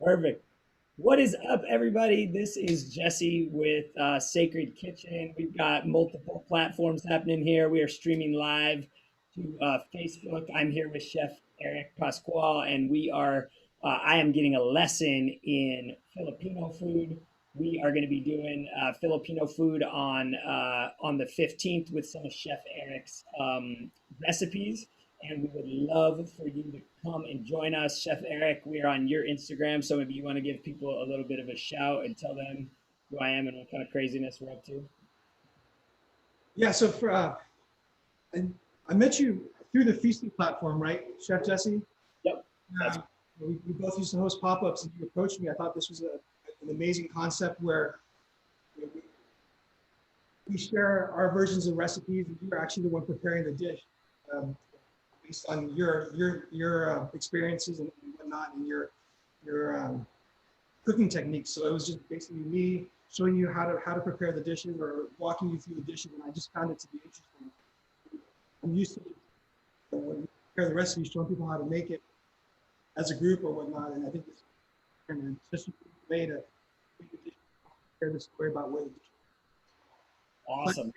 Perfect. What is up, everybody? This is Jesse with Sacred Kitchen. We've got multiple platforms happening here. We are streaming live to Facebook. I'm here with Chef Eric Pascual, and I am getting a lesson in Filipino food. We are going to be doing Filipino food on the 15th with some of Chef Eric's recipes, and we would love for you to come and join us. Chef Eric, we are on your Instagram, so maybe you want to give people a little bit of a shout and tell them who I am and what kind of craziness we're up to. Yeah, so I, I met you through the feasting platform, right, Chef Jesse? Yep, that's Uh, we both used to host pop-ups, and you approached me. I thought this was an amazing concept where we share our versions of recipes, and you're actually the one preparing the dish um, based on your experiences and whatnot, and your cooking techniques. So it was just basically me showing you how to prepare the dishes or walking you through the dishes, and I just found it to be interesting. I'm used to when we prepare the recipe, showing people how to make it as a group or whatnot. And I think this is such a way to make the dish, share the story about where the dish. But awesome.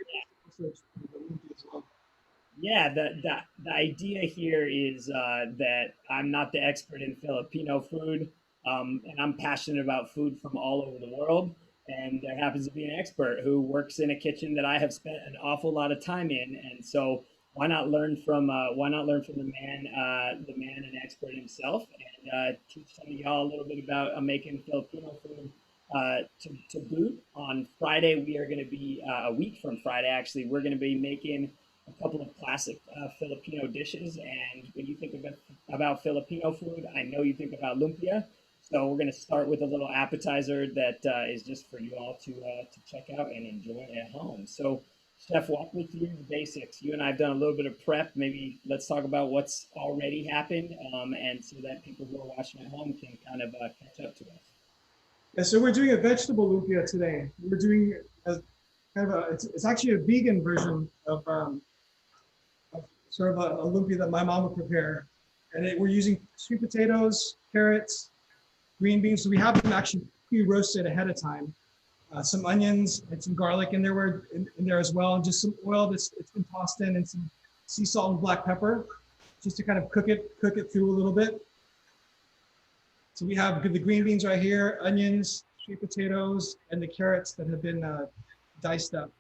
also as well. Yeah, the idea here is that I'm not the expert in Filipino food, and I'm passionate about food from all over the world. And there happens to be an expert who works in a kitchen that I have spent an awful lot of time in, and so why not learn from the man and expert himself, and teach some of y'all a little bit about making Filipino food. To boot, on Friday we are going to be a week from Friday. Actually, we're going to be making a couple of classic Filipino dishes. And when you think about Filipino food, I know you think about lumpia. So we're going to start with a little appetizer that is just for you all to check out and enjoy at home. So, Chef, walk me through the basics. You and I have done a little bit of prep. Maybe let's talk about what's already happened, and so that people who are watching at home can kind of catch up to us. Yeah, so we're doing a vegetable lumpia today. We're doing a kind of it's actually a vegan version of sort of a lumpia that my mom would prepare. And we're using sweet potatoes, carrots, green beans. So we have them actually pre-roasted ahead of time. Some onions and some garlic in there, in there as well, and just some oil it's been tossed in, and some sea salt and black pepper, just to kind of cook it through a little bit. So we have the green beans right here, onions, sweet potatoes, and the carrots that have been diced up.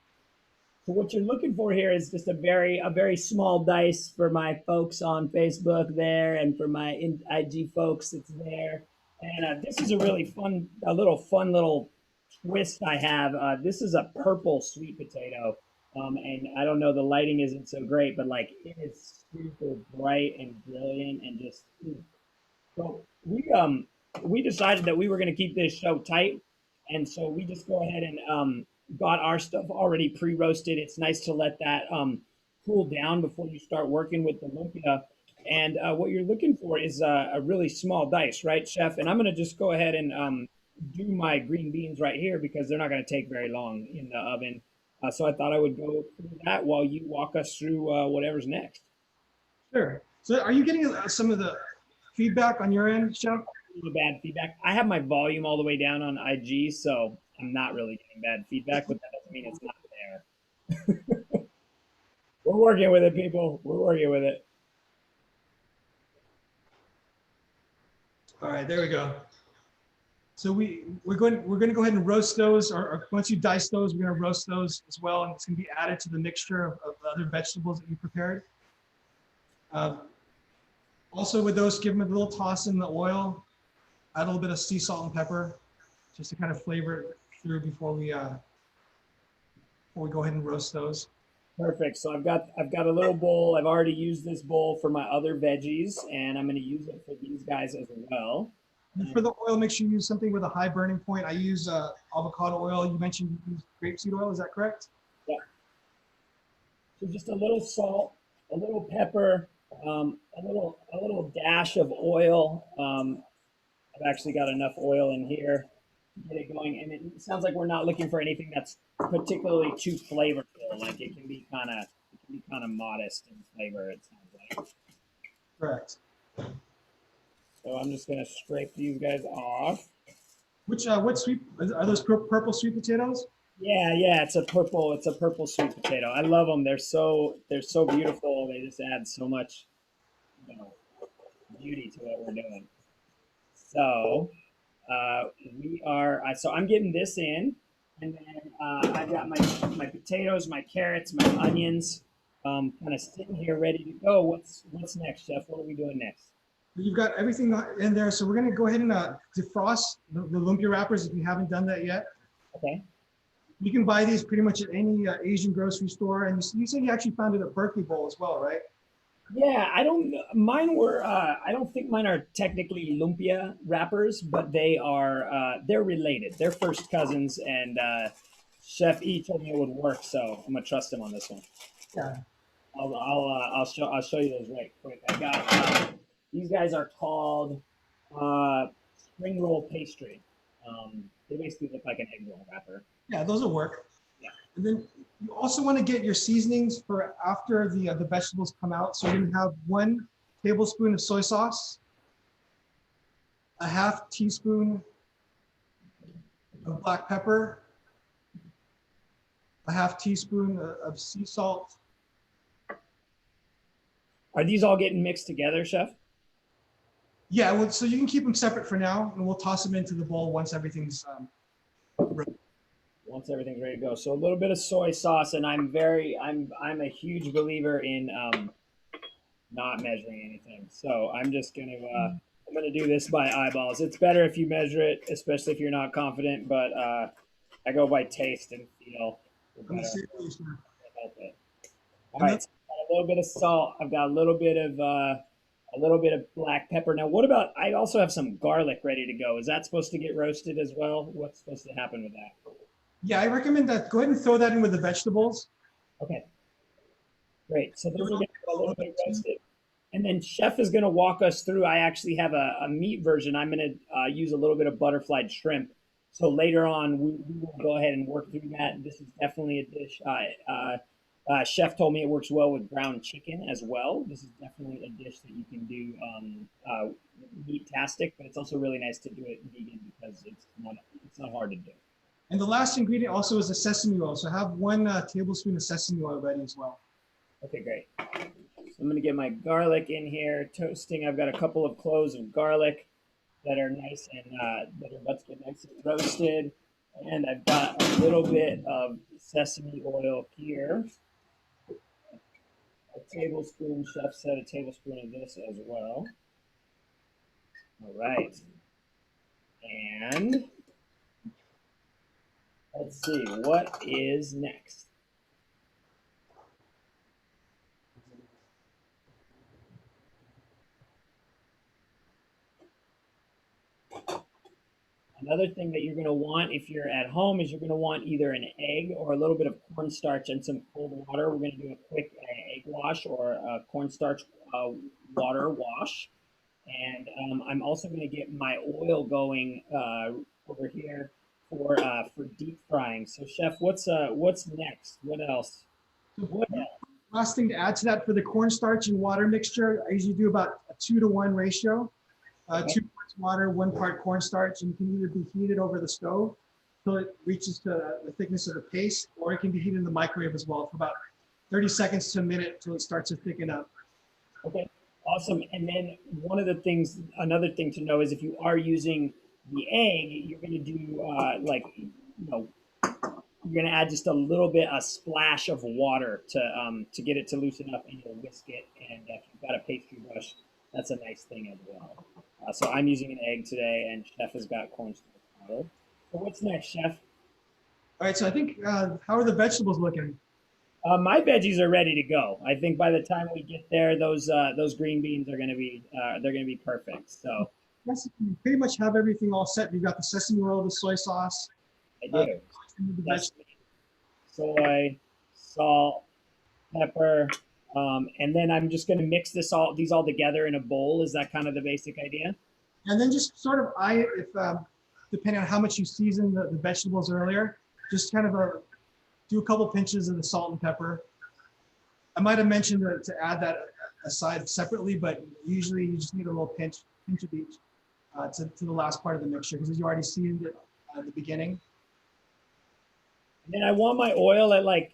So what you're looking for here is just a very small dice for my folks on Facebook there, and for my IG folks. It's there, and this is a really fun little twist I have. This is a purple sweet potato, and I don't know, the lighting isn't so great, but like it is super bright and brilliant and just. So we decided that we were going to keep this show tight, and so we just go ahead and got our stuff already pre-roasted. It's nice to let that cool down before you start working with the lumpia. And what you're looking for is a really small dice, right, Chef? And I'm going to just go ahead and do my green beans right here because they're not going to take very long in the oven. So I thought I would go through that while you walk us through whatever's next. Sure. So are you getting some of the feedback on your end, Chef? Little bad feedback. I have my volume all the way down on IG, so I'm not really getting bad feedback, but that doesn't mean it's not there. We're working with it, people. We're working with it. All right, there we go. So we're going to go ahead and roast those, or once you dice those, we're going to roast those as well, and it's going to be added to the mixture of the other vegetables that you prepared. Also with those, give them a little toss in the oil, add a little bit of sea salt and pepper, just to kind of flavor it through before we go ahead and roast those. Perfect. So I've got a little bowl. I've already used this bowl for my other veggies, and I'm going to use it for these guys as well. And for the oil, make sure you use something with a high burning point. I use avocado oil. You mentioned you use grapeseed oil. Is that correct? Yeah. So just a little salt, a little pepper, a little dash of oil. I've actually got enough oil in here to get it going, and it sounds like we're not looking for anything that's particularly too flavorful. Like it can be kind of modest in flavor. It sounds like. Correct. So I'm just gonna scrape these guys off. Which what sweet are those purple sweet potatoes? Yeah, yeah, it's a purple sweet potato. I love them. They're so beautiful. They just add so much, you know, beauty to what we're doing. So so I'm getting this in, and then I've got my potatoes, my carrots, my onions, kind of sitting here ready to go. What's next, Chef? What are we doing next? You've got everything in there, so we're gonna go ahead and defrost the lumpia wrappers if you haven't done that yet. Okay. You can buy these pretty much at any Asian grocery store, and you said you actually found it at Berkeley Bowl as well, right? Yeah, I don't. Mine were. I don't think mine are technically lumpia wrappers, but they are. They're related. They're first cousins, and Chef E told me it would work, so I'm gonna trust him on this one. Yeah. I'll show you those right quick. I got these guys are called uh, spring roll pastry. They basically look like an egg roll wrapper. Yeah, those will work. Yeah. And then you also want to get your seasonings for after the vegetables come out. So you're gonna have 1 tablespoon of soy sauce, a half teaspoon of black pepper, a half teaspoon of sea salt. Are these all getting mixed together, Chef? Yeah, well, so you can keep them separate for now, and we'll toss them into the bowl once everything's ready. Once everything's ready to go. So a little bit of soy sauce, and I'm a huge believer in not measuring anything. So I'm gonna do this by eyeballs. It's better if you measure it, especially if you're not confident. But I go by taste and feel for I'm the better same way, sir. help it. All And then right, so I've got a little bit of salt. I've got a little bit of black pepper. Now, what about? I also have some garlic ready to go. Is that supposed to get roasted as well? What's supposed to happen with that? yeah, I recommend that. Go ahead and throw that in with the vegetables. Okay, great. So those are going to get a A little little bit bit too. roasted. And then Chef is going to walk us through. I actually have a meat version. I'm going to use a little bit of butterflied shrimp. So later on, we will go ahead and work through that. This is definitely a dish. Chef told me it works well with ground chicken as well. This is definitely a dish that you can do meat-tastic, but it's also really nice to do it vegan because it's not hard to do. And the last ingredient also is the sesame oil. So have 1 tablespoon of sesame oil ready as well. Okay, great. So I'm going to get my garlic in here, toasting. I've got a couple of cloves of garlic that are nice and that are about to get nice and roasted. And I've got a little bit of sesame oil here. A tablespoon, Chef said a tablespoon of this as well. All right. And let's see, what is next? Another thing that you're going to want if you're at home is you're going to want either an egg or a little bit of cornstarch and some cold water. We're going to do a quick egg wash or a cornstarch water wash. And I'm also going to get my oil going over here for deep frying. So, Chef, what's next? What else? So What else? last thing to add to that for the cornstarch and water mixture, I usually do about a 2-to-1 ratio. Okay. 2 parts water, 1 part cornstarch, and it can either be heated over the stove till it reaches to the thickness of the paste, or it can be heated in the microwave as well for about 30 seconds to a minute till it starts to thicken up. Okay, awesome. And then another thing to know is if you are using the egg, you're going to do you're going to add just a splash of water to get it to loosen up, and you'll whisk it. And if you've got a pastry brush, that's a nice thing as well. So I'm using an egg today, and Chef has got cornstarch powder. So what's next, Chef? All right, so I think, how are the vegetables looking? My veggies are ready to go. I think by the time we get there, those green beans are going to be they're going to be perfect. So Yes, you pretty much have everything all set. You've got the sesame oil, the soy sauce, I uh, do. the vegetables. Sesame, soy, salt, pepper, and then I'm just going to mix these all together in a bowl. Is that kind of the basic idea? And then just sort of eye it if, depending on how much you season the vegetables earlier, just kind of do a couple pinches of the salt and pepper. I might have mentioned to add that aside separately, but usually you just need a little pinch pinch of each to the last part of the mixture because you already seen it at the beginning. And then I want my oil at like,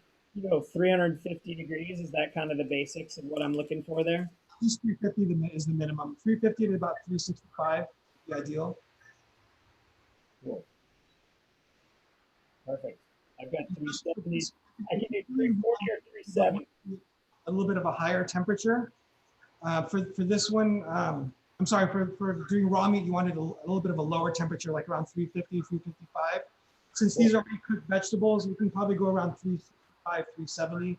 350 degrees. Is that kind of the basics of what I'm looking for there? At least 350 is the minimum. 350 to about 365, the ideal. Cool. Perfect. I've got 370. I can do 340 or 370. A little bit of a higher temperature. For this one, I'm sorry, for doing raw meat, you wanted a little bit of a lower temperature, like around 350, 355. Since these are already cooked vegetables, you can probably go around 365, 370,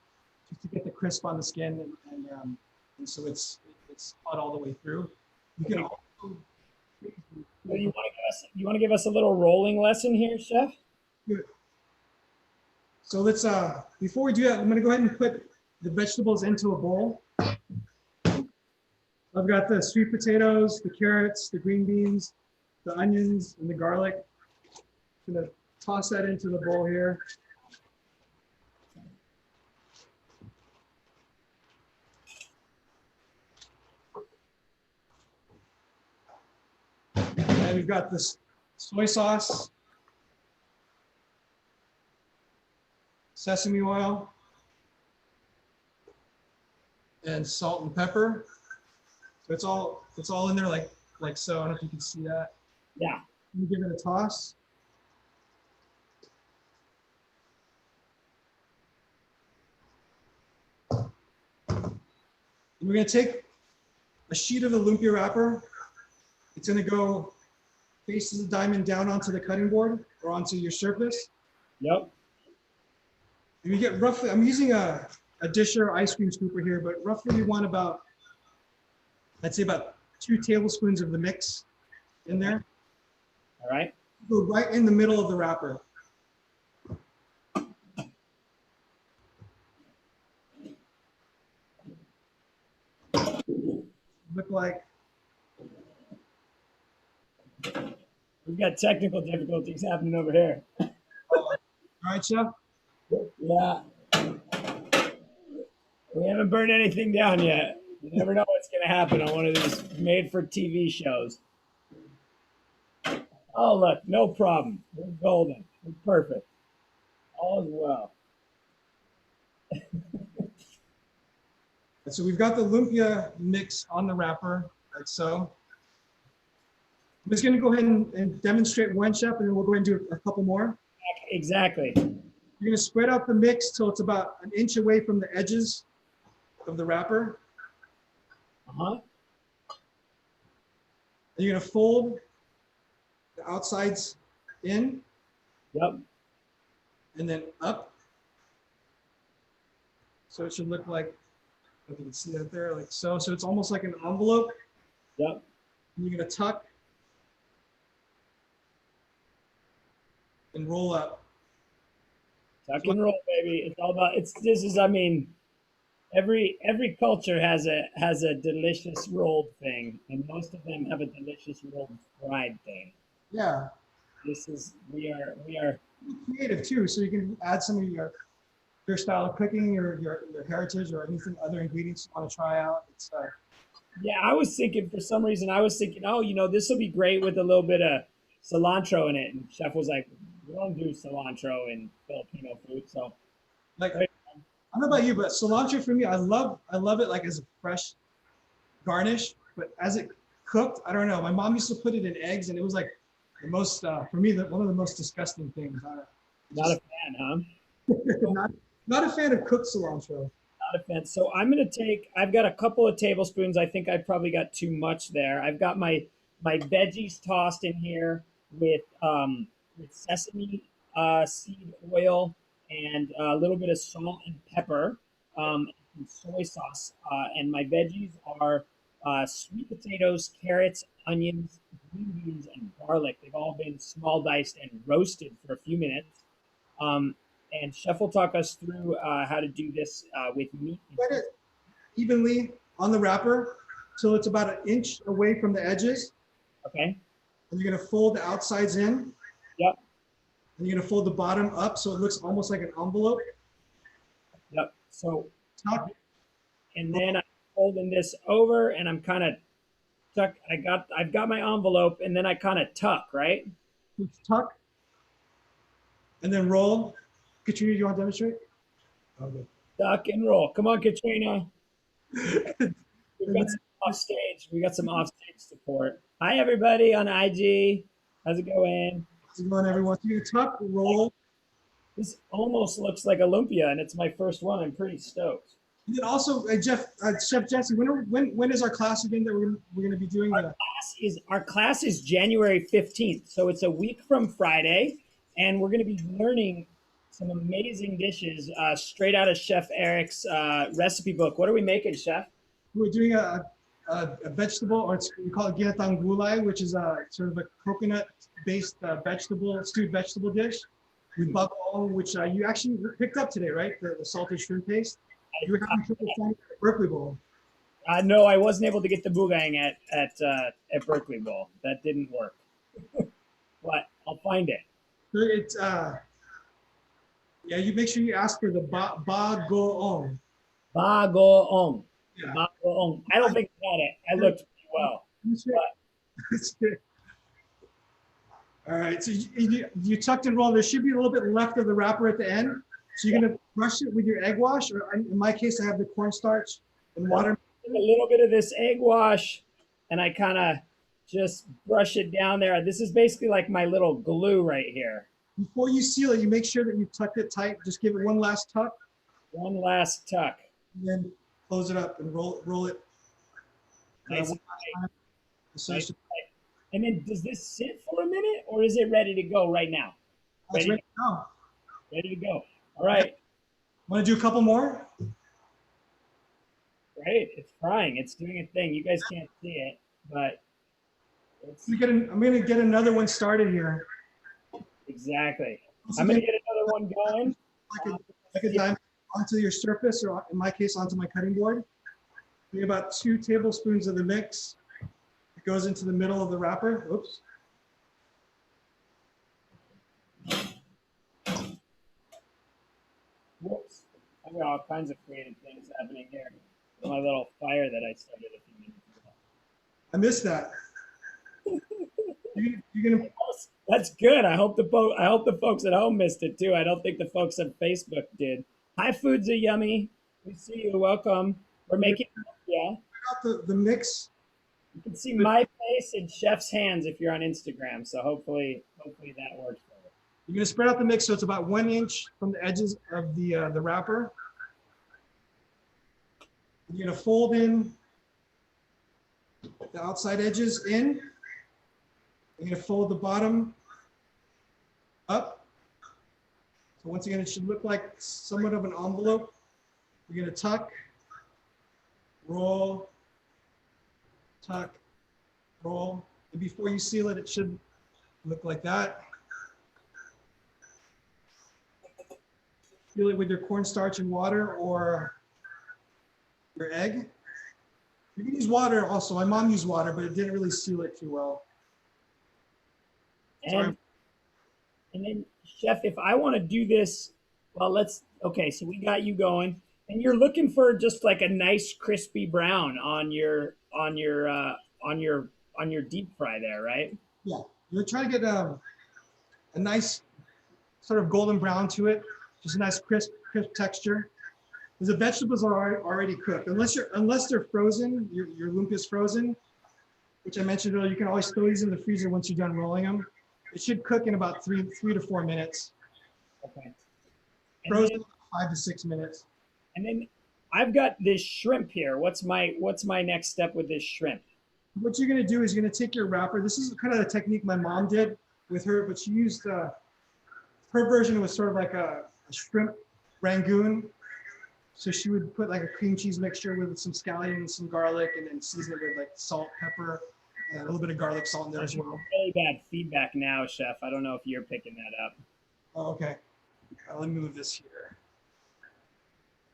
just to get the crisp on the skin, and so it's hot all the way through. You can Okay. also So you want to give us a little rolling lesson here, Chef? so let's before we do that, I'm gonna go ahead and put the vegetables into a bowl. I've got the sweet potatoes, the carrots, the green beans, the onions, and the garlic. I'm gonna toss that into the bowl here. And we've got this soy sauce, sesame oil, and salt and pepper. So it's all in there like so. I don't know if you can see that. Yeah. You give it a toss. And we're gonna take a sheet of the lumpia wrapper. It's gonna go faces the diamond down onto the cutting board or onto your surface. Yep. And we get roughly, I'm using a disher ice cream scooper here, but roughly we want about, I'd say about 2 tablespoons of the mix in there. All right. Go right in the middle of the wrapper. Look like. We've got technical difficulties happening over here. All right, Chef. Yeah. We haven't burned anything down yet. You never know what's going to happen on one of these made for TV shows. Oh, look, no problem. We're golden. We're perfect. All is well. And so we've got the lumpia mix on the wrapper, like so. I'm just gonna go ahead and demonstrate one, Chef, and then we'll go ahead and do a couple more. Exactly. You're gonna spread out the mix till it's about an inch away from the edges of the wrapper. Uh-huh. And you're gonna fold the outsides in. Yep. And then up. So it should look like, if you can see that there, like so. So it's almost like an envelope. Yep. And you're gonna tuck and roll up. Tuck and roll, baby. It's all about I mean, every culture has a delicious rolled thing, and most of them have a delicious rolled fried thing. Yeah. We are Creative too, so you can add some of your style of cooking, your heritage, or anything other ingredients you want to try out. It's yeah, I was thinking for some reason, oh, this will be great with a little bit of cilantro in it. And Chef was like, we don't do cilantro in Filipino food. So, like right. I don't know about you, but cilantro for me, I love it like as a fresh garnish. But as it cooked, I don't know. My mom used to put it in eggs, and it was like the most for me one of the most disgusting things. Not a fan, huh? not a fan of cooked cilantro. Not a fan. So I've got a couple of tablespoons. I think I probably got too much there. I've got my veggies tossed in here with sesame seed oil and a little bit of salt and pepper and soy sauce. And my veggies are sweet potatoes, carrots, onions, green beans, and garlic. They've all been small diced and roasted for a few minutes. And Chef will talk us through how to do this with meat. Spread it evenly on the wrapper till it's about an inch away from the edges. Okay. And you're gonna fold the outsides in. Yep. And you're gonna fold the bottom up so it looks almost like an envelope. Yep. So, Tuck. and then I'm folding this over, and I'm kind of tuck. I've got my envelope, and then I kind of tuck, right? Tuck and then roll. Katrina, do you want to demonstrate? Okay. Tuck and roll. Come on, Katrina. We've And got then some offstage. We got some offstage support. Hi, everybody on IG. How's it going? how's it going, everyone? So you tuck, roll. This almost looks like a Lumpia, and it's my first one. I'm pretty stoked. And then also, Chef Jesse, when is our class again that we're going to be doing the? Our class is January 15th, so it's a week from Friday, and we're going to be learning some amazing dishes straight out of Chef Eric's recipe book. What are we making, Chef? We're doing a vegetable, or we call it ginatang gulay, which is a sort of a coconut-based stewed vegetable dish with bagoong, which you actually picked up today, right? The salted shrimp paste. You were having trouble finding it at Berkeley Bowl. No, I wasn't able to get the boogang at Berkeley Bowl. That didn't work, but I'll find it. So it's yeah. You make sure you ask for the bagoong. Bagoong. Yeah. Bagoong. I don't think I got it. I looked pretty well. But All right, so you tucked and rolled. There should be a little bit left of the wrapper at the end. So you're gonna brush it with your egg wash, or in my case, I have the cornstarch and water. a little bit of this egg wash, and I kind of just brush it down there. This is basically like my little glue right here. Before you seal it, you make sure that you tuck it tight. Just give it one last tuck, One last tuck. and then close it up and roll it. Nice One and last time. So nice and tight. And then does this sit for a minute, or is it ready to go right now? that's Ready, right now. ready to go. All right. Want to do a couple more? Great. It's frying. It's doing a thing. You guys can't see it, but it's I'm gonna get another one started here. exactly. I'm going to get another one going. Like a diamond onto your surface, or in my case, onto my cutting board. Be about 2 tablespoons of the mix. It goes into the middle of the wrapper. Oops. Whoops. I've got all kinds of creative things happening here. My little fire that I started a few minutes ago. I missed that. You're gonna. That's good. I hope the folks at home missed it too. I don't think the folks on Facebook did. Hi, Foods Are Yummy. We see you. Welcome. We're making yeah. Got the mix. You can see my face and Chef's hands if you're on Instagram. So hopefully that works for you. You're gonna spread out the mix so it's about 1 inch from the edges of the wrapper. You're gonna fold in the outside edges in. You're gonna fold the bottom up. So once again, it should look like somewhat of an envelope. You're gonna tuck, roll, tuck, roll. And before you seal it, it should look like that. Seal it with your cornstarch and water or your egg. You can use water also. My mom used water, but it didn't really seal it too well. And then Chef, if I want to do this, well, okay, so we got you going. And you're looking for just like a nice crispy brown on your deep fry there, right? Yeah, you're trying to get a nice sort of golden brown to it, just a nice crisp texture. Because the vegetables are already cooked, unless they're frozen. Your lumpia's frozen, which I mentioned earlier. You can always throw these in the freezer once you're done rolling them. It should cook in about three to 4 minutes. Okay. Frozen 5 to 6 minutes. And then I've got this shrimp here. What's my next step with this shrimp? What you're gonna do is you're gonna take your wrapper. This is kind of the technique my mom did with her, but she used her version was sort of like a shrimp rangoon. So she would put like a cream cheese mixture with some scallions, some garlic, and then season it with like salt, pepper, and a little bit of garlic salt in there as well. Really bad feedback now, Chef. I don't know if you're picking that up. Oh, okay. Let me move this here.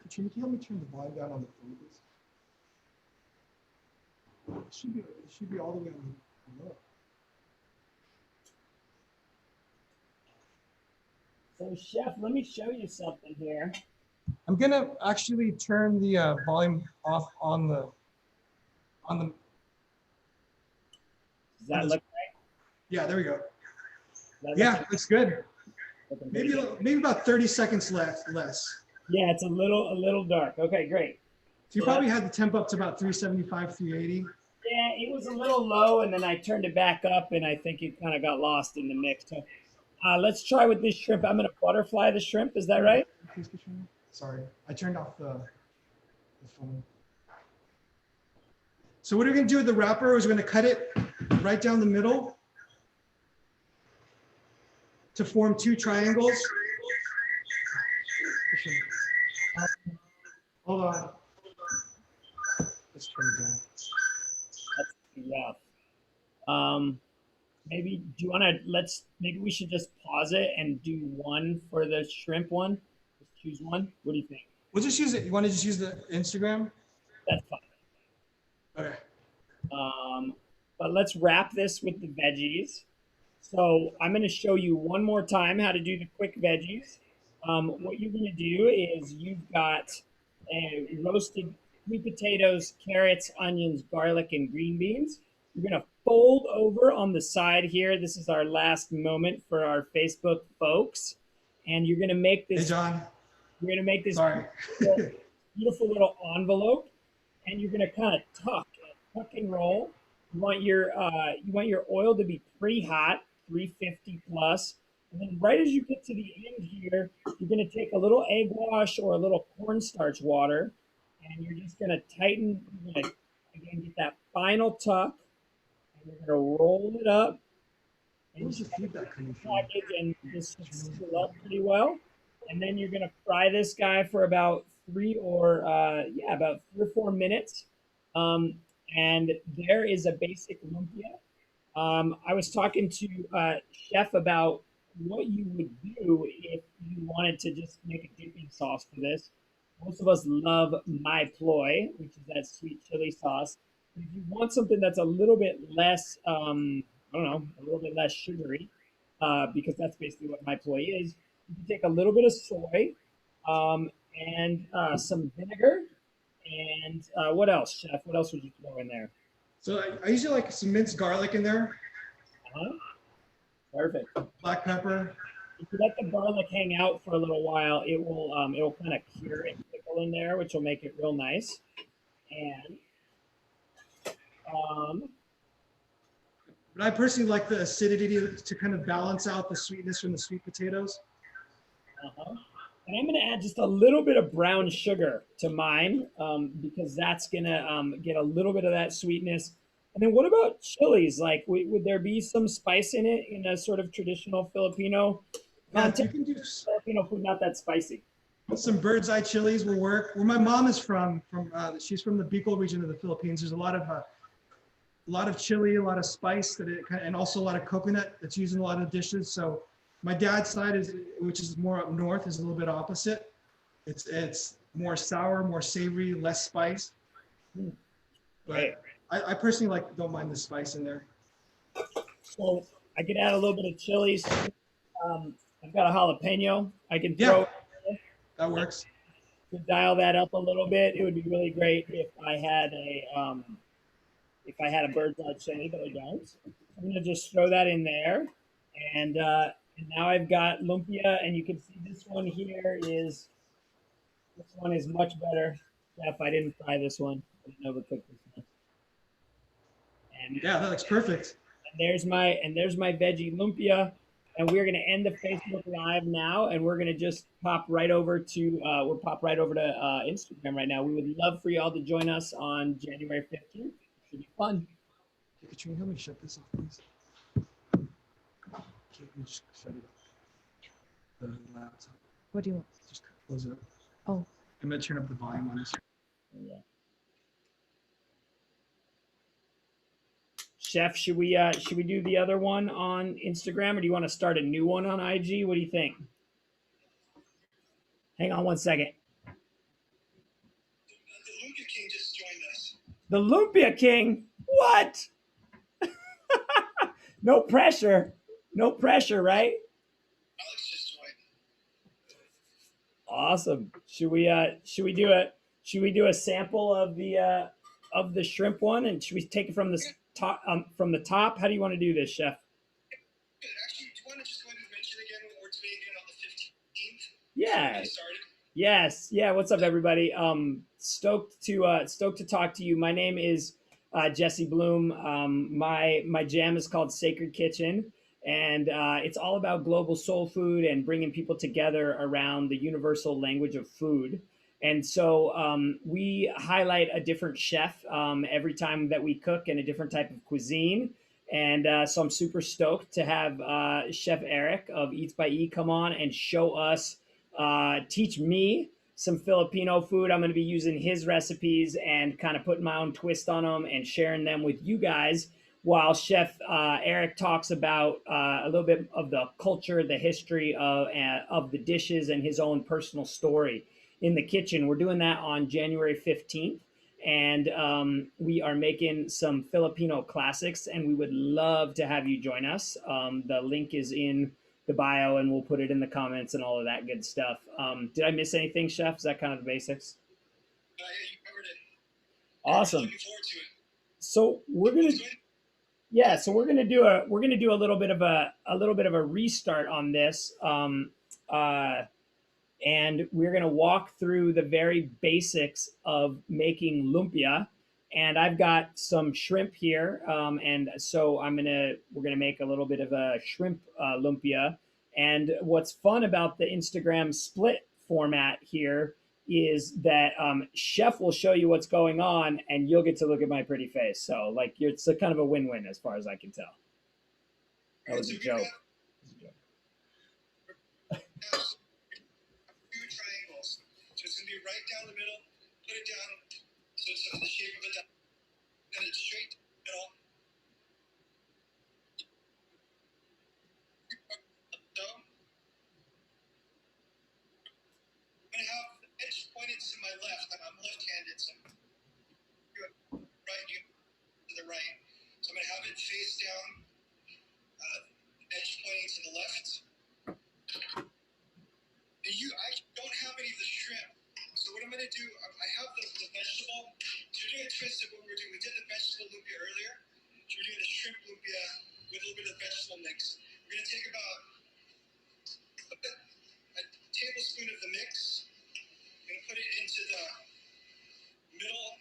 Katrina, can you help me turn the volume down on the phone, please? It should be all the way on the low. So, Chef, let me show you something here. I'm gonna actually turn the volume off on the Does on that this. look Yeah, there we go. that Yeah, looks good. looking pretty Maybe good? maybe about 30 seconds left less. Yeah, it's a little dark. Okay, great. So you So that probably had the temp up to about 375, 380. yeah, it was a little low, and then I turned it back up, and I think it kind of got lost in the mix. So let's try with this shrimp. I'm gonna butterfly the shrimp. Is that right? Please, Katrina. Sorry, I turned off the phone. So what we're gonna do with the wrapper is we're gonna cut it right down the middle to form two triangles. Hold on. Let's turn it down. That's rough. Um, maybe do you want to maybe we should just pause it and do one for the shrimp one. Just choose one. What do you think? We'll just use it. You want to just use the Instagram? That's fine. Okay. Um, but let's wrap this with the veggies. So I'm going to show you one more time how to do the quick veggies. What you're going to do is you've got roasted sweet potatoes, carrots, onions, garlic, and green beans. You're going to fold over on the side here. This is our last moment for our Facebook folks. And you're going to make Hey, this, John. you're going to make this Sorry. beautiful little envelope, and you're going to kind of tuck and roll. You want your oil to be pretty hot, 350 plus. And then right as you get to the end here, you're going to take a little egg wash or a little cornstarch water, and you're just going to tighten. You're going to again get that final tuck, and you're going to roll it up, and Where's you the have a feedback coming from? package, and this should seal up pretty well. And then you're gonna fry this guy for about 3 or 4 minutes. Um, and there is a basic lumpia. I was talking to chef about what you would do if you wanted to just make a dipping sauce for this. Most of us love my ploy, which is that sweet chili sauce. But if you want something that's a little bit less, I don't know, a little bit less sugary, because that's basically what my ploy is. You can take a little bit of soy, um, and some vinegar, and what else, chef? What else would you throw in there? So I usually like some minced garlic in there, Uh-huh. Perfect. black pepper. If you let the garlic hang out for a little while, it will kind of cure and pickle in there, which will make it real nice. And um, But I personally like the acidity to kind of balance out the sweetness from the sweet potatoes. uh-huh. And I'm gonna add just a little bit of brown sugar to mine, because that's gonna get a little bit of that sweetness. And then what about chilies? Like, would there be some spice in it in a sort of traditional Filipino Yeah, you context? can do Filipino food not that spicy. some bird's eye chilies will work. Where my mom is from she's from the Bicol region of the Philippines. There's a lot of chili, a lot of spice and also a lot of coconut that's used in a lot of dishes. So my dad's side which is more up north, is a little bit opposite. It's more sour, more savory, less spice. Hmm. But Right. I personally don't mind the spice in there. So I could add a little bit of chilies. Um, I've got a jalapeno. I can Yeah, throw that works. to dial that up a little bit. It would be really great if I had a bird's eye chili, but I don't. I'm gonna just throw that in there, and now I've got lumpia, and you can see this one is much better. Chef, I didn't fry this one. I didn't overcook this one. And Yeah, that looks perfect. there's my veggie lumpia, and we're gonna end the Facebook Live now, and we're gonna just pop right over to Instagram right now. We would love for you all to join us on January 15th. It should be fun. Hey, Katrina, help me shut this off, please. Okay, let me just shut it off. The laptop. What do you want? Just close it up. Oh, I'm gonna turn up the volume on this. Yeah. Chef, should we do the other one on Instagram, or do you want to start a new one on IG? What do you think? Hang on one second. The Lumpia King just joined us. The Lumpia King? What? No pressure. No pressure, right? Alex just joined. Awesome. Should we do a sample of the shrimp one, and should we take it from the from the top? How do you want to do this, Chef? Actually, do you want to just go ahead and mention again what we're doing again on the 15th? Before we Yeah. get started? Yes. Yeah. What's up, everybody? Stoked to talk to you. My name is Jesse Bloom. My jam is called Sacred Kitchen, and it's all about global soul food and bringing people together around the universal language of food. And so we highlight a different chef every time that we cook and a different type of cuisine. And so I'm super stoked to have Chef Eric of Eats by E come on and show us teach me some Filipino food. I'm going to be using his recipes and kind of putting my own twist on them and sharing them with you guys while Chef Eric talks about a little bit of the culture, the history of the dishes, and his own personal story in the kitchen. We're doing that on January 15th. And we are making some Filipino classics, and we would love to have you join us. The link is in the bio, and we'll put it in the comments and all of that good stuff. Did I miss anything, Chef? Is that kind of the basics? Yeah, you covered it. Awesome. Looking forward to it. So we're gonna do a little bit of a restart on this. Uh, and we're going to walk through the very basics of making lumpia. And I've got some shrimp here, and so we're gonna make a little bit of a shrimp lumpia. And what's fun about the Instagram split format here is that Chef will show you what's going on, and you'll get to look at my pretty face. So like, it's a kind of a win-win as far as I can tell. That was a joke. Two triangles. So it's going to be right down the middle. Put it down so it's in the shape of a diamond. Cut it straight to the middle. So I'm going to have the edge pointed to my left. I'm left-handed, so right to the right. So I'm going to have it face down, edge pointing to the left. I don't have any of the shrimp. So what I'm going to do, I have the vegetable. So we're doing a twist of what we're doing. We did the vegetable lumpia earlier. So we're doing the shrimp lumpia with a little bit of vegetable mix. We're going to take about a tablespoon of the mix. We're going to put it into the middle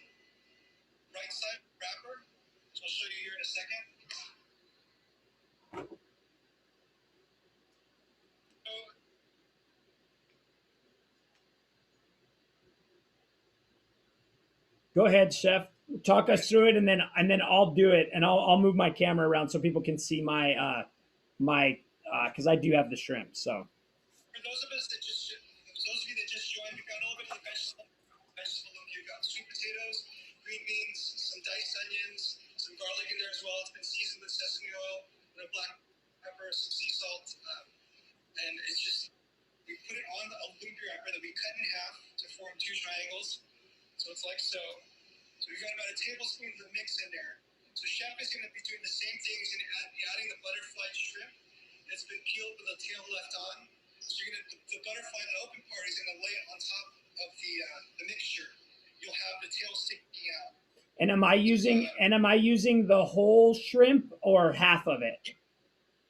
right side wrapper. So I'll show you here in a second. So Go ahead, Chef. Talk us through it, and then I'll do it, and I'll move my camera around so people can see my because I do have the shrimp. So for those of you that just joined, we've got a little bit of the vegetable lumpia. We've got sweet potatoes, green beans, some diced onions, some garlic in there as well. It's been seasoned with sesame oil, and a black pepper, some sea salt, and it's just we put it on a lumpia wrapper that we cut in half to form two triangles. So it's like so. So we've got about a tablespoon of the mix in there. So Chef is going to be doing the same thing. He's going to be adding the butterfly shrimp that's been peeled with the tail left on. So you're going to the butterfly, the open part, is going to lay it on top of the mixture. You'll have the tail sticking out. and am I using the whole shrimp or half of it?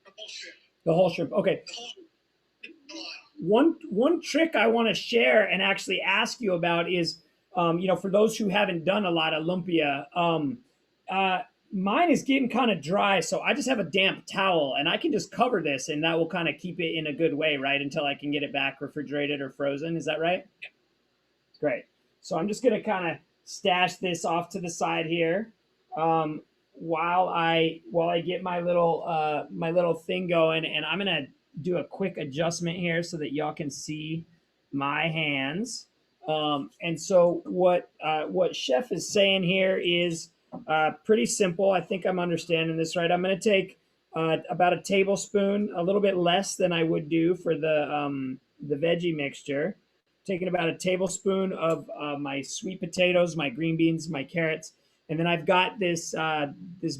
The whole shrimp. The whole shrimp. Okay. The whole shrimp. One trick I want to share and actually ask you about is, for those who haven't done a lot of lumpia, mine is getting kind of dry, so I just have a damp towel and I can just cover this, and that will kind of keep it in a good way, right, until I can get it back refrigerated or frozen. Is that right? Yeah. Great. So I'm just gonna kind of stash this off to the side here, while I get my little thing going, and I'm gonna do a quick adjustment here so that y'all can see my hands. And so what Chef is saying here is pretty simple. I think I'm understanding this right. I'm going to take about a tablespoon, a little bit less than I would do for the veggie mixture. Taking about a tablespoon of my sweet potatoes, my green beans, my carrots, and then I've got this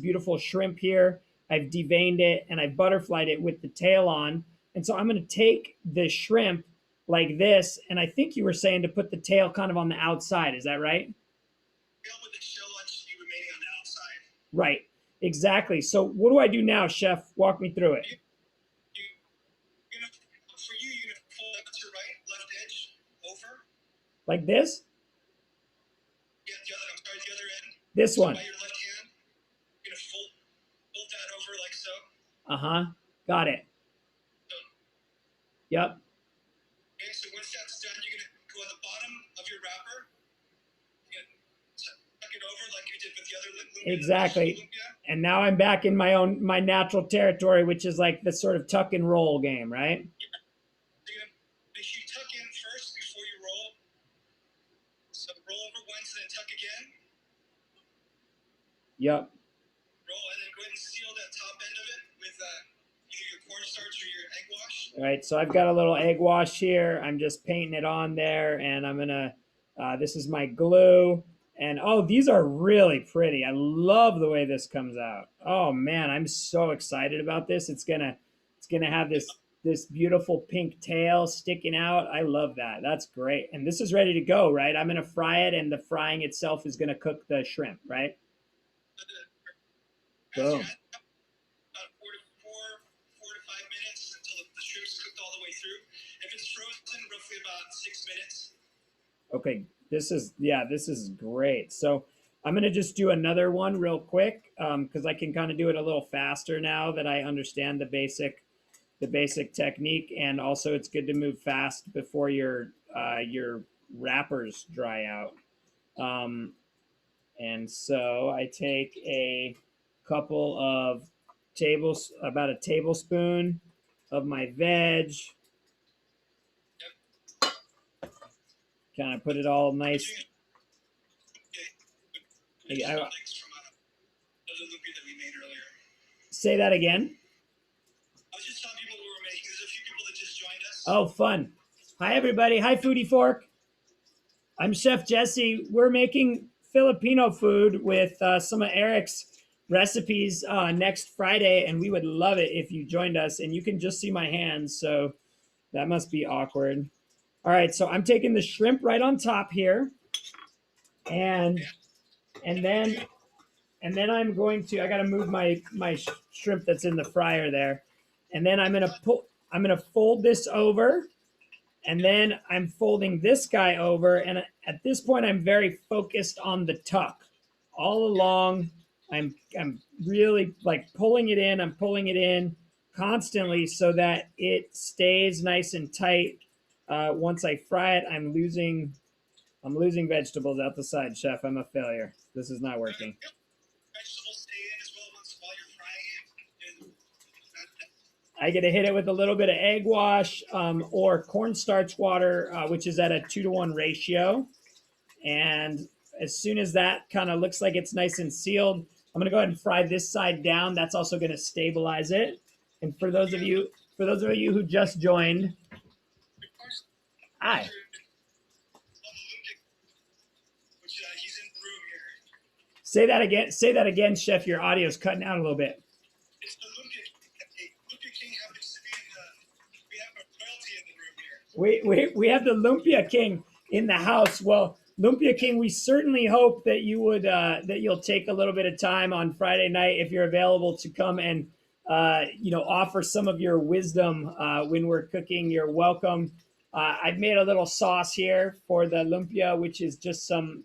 beautiful shrimp here. I've deveined it and I've butterflied it with the tail on. And so I'm going to take the shrimp like this, and I think you were saying to put the tail kind of on the outside. Is that right? Tail with the shell should be remaining on the outside. Right. Exactly. So what do I do now, chef? Walk me through it. You're gonna, for you, you're gonna fold left to right, left edge over. Like this? Yeah, the other. I'm sorry, the other end. This So one. by your left hand, you're gonna fold that over like so. Uh-huh. Got it. So Yep. okay, so once that's done, you're gonna go on the bottom of your wrapper. You're gonna tuck it over like you did with the other lumpia, the vegetable Exactly. lumpia. And now I'm back in my natural territory, which is like the sort of tuck and roll game, right? So you're gonna make sure you tuck in first before you roll. So roll over once and then tuck again. Yep. Roll and then go ahead and seal that top end of it with either your cornstarch or your egg wash. All right, so I've got a little egg wash here. I'm just painting it on there, and I'm gonna. This is my glue, and oh, these are really pretty. I love the way this comes out. Oh man, I'm so excited about this. It's gonna have this beautiful pink tail sticking out. I love that. That's great. And this is ready to go, right? I'm gonna fry it, and the frying itself is gonna cook the shrimp, right? As you Boom. add about 4 to 5 minutes until the shrimp's cooked all the way through. If it's frozen, roughly about 6 minutes. Okay, this is great. So I'm gonna just do another one real quick because I can kind of do it a little faster now that I understand the basic technique, and also it's good to move fast before your wrappers dry out. Um, and so I take a couple of about a tablespoon of my veg, kind of put it all nice. Just I, legs from another lumpia that we made earlier. say that again. I was just telling people what we were making. There's a few people that just joined us. Oh, fun. Hi, everybody. Hi, Foodie Fork. I'm Chef Jesse. We're making Filipino food with some of Eric's recipes next Friday, and we would love it if you joined us. And you can just see my hands, so that must be awkward. All right, so I'm taking the shrimp right on top here, and and then and then I'm going to. I got to move my shrimp that's in the fryer there, and then I'm gonna fold this over, and then I'm folding this guy over. And at this point, I'm very focused on the tuck all along. I'm really like pulling it in. I'm pulling it in constantly so that it stays nice and tight. Once I fry it, I'm losing vegetables out the side, chef. I'm a failure. This is not working. Vegetables stay in as well once while you're frying it. I get to hit it with a little bit of egg wash or cornstarch water, which is at a 2-to-1 ratio. And as soon as that kind of looks like it's nice and sealed, I'm going to go ahead and fry this side down. That's also going to stabilize it. And for those of you who just joined, hi. Which he's in the room here. Say that again. Say that again, chef. Your audio's cutting out a little bit. It's the Lumpia King. Lumpia King happens to be in the. We have a royalty in the room here. We have the Lumpia King in the house. Well, Lumpia King, we certainly hope that you'll take a little bit of time on Friday night if you're available to come and offer some of your wisdom when we're cooking. You're welcome. I've made a little sauce here for the lumpia, which is just some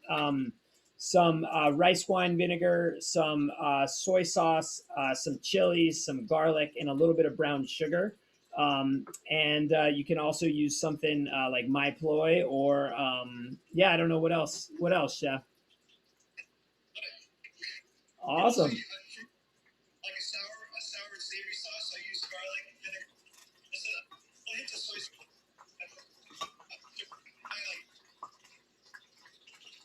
rice wine vinegar, some soy sauce, some chilies, some garlic, and a little bit of brown sugar. And you can also use something like my ploy or yeah, I don't know what else. What else, chef? Awesome. Like a sour savory sauce. I use garlic and vinegar. We'll hit the soy sauce.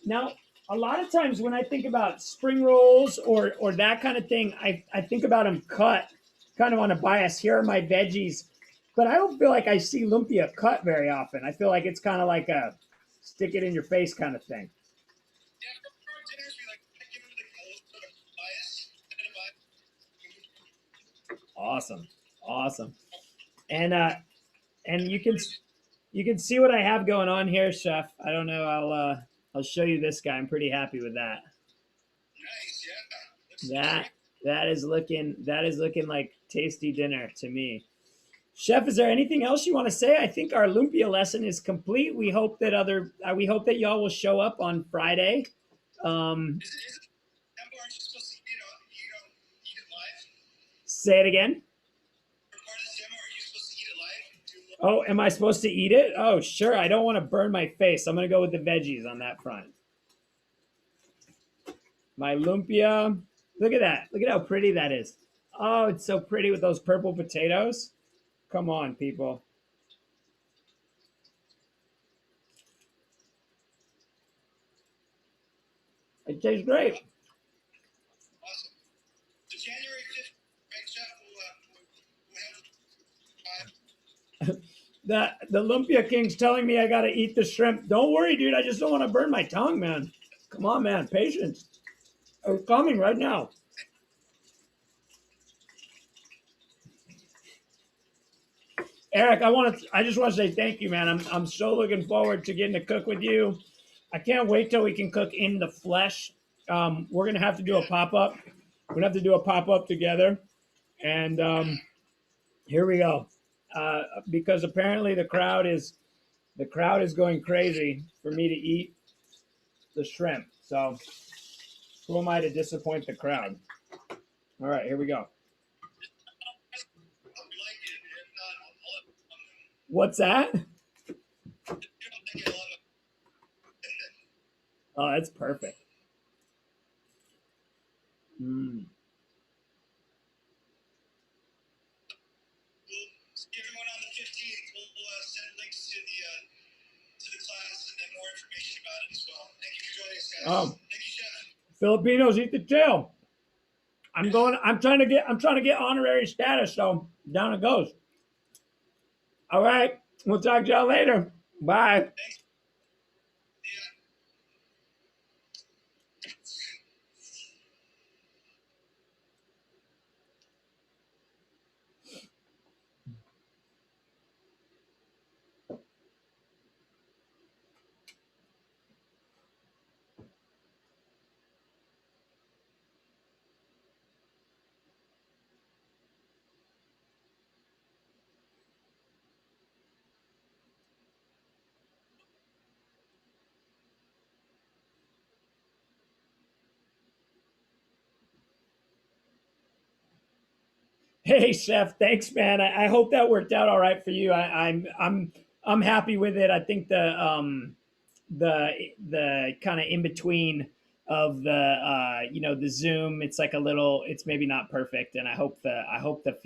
Now, a lot of times when I think about spring rolls or that kind of thing, I think about them cut kind of on a bias. Here are my veggies, but I don't feel like I see lumpia cut very often. I feel like it's kind of like a stick it in your face kind of thing. Yeah, for our dinners, we like to give it like a little bit of bias. Awesome, awesome, and you can see what I have going on here, chef. I don't know. I'll show you this guy. I'm pretty happy with that. Nice, yeah. Looks That great. That is looking like tasty dinner to me. Chef, is there anything else you want to say? I think our lumpia lesson is complete. We hope that y'all will show up on Friday. Um, Say it again. Oh, am I supposed to eat it? Oh, sure. I don't want to burn my face. I'm gonna go with the veggies on that front. My lumpia. Look at that. Look at how pretty that is. Oh, it's so pretty with those purple potatoes. Come on, people. It tastes great. The Lumpia King's telling me I gotta eat the shrimp. Don't worry, dude. I just don't want to burn my tongue, man. Come on, man. Patience. It's coming right now. Eric, I just want to say thank you, man. I'm so looking forward to getting to cook with you. I can't wait till we can cook in the flesh. We're gonna have to do a pop up. We're gonna have to do a pop up together, and here we go. Because apparently the crowd is going crazy for me to eat the shrimp. So who am I to disappoint the crowd? All right, here we go. What's that? Oh, that's perfect. Mm. Oh, Filipinos eat the tail. I'm trying to get honorary status, so down it goes. All right. We'll talk to y'all later. Bye. Hey, Chef. Thanks, man. I hope that worked out all right for you. I'm happy with it. I think the kind of in between of the the Zoom. It's like a little. It's maybe not perfect, and I hope the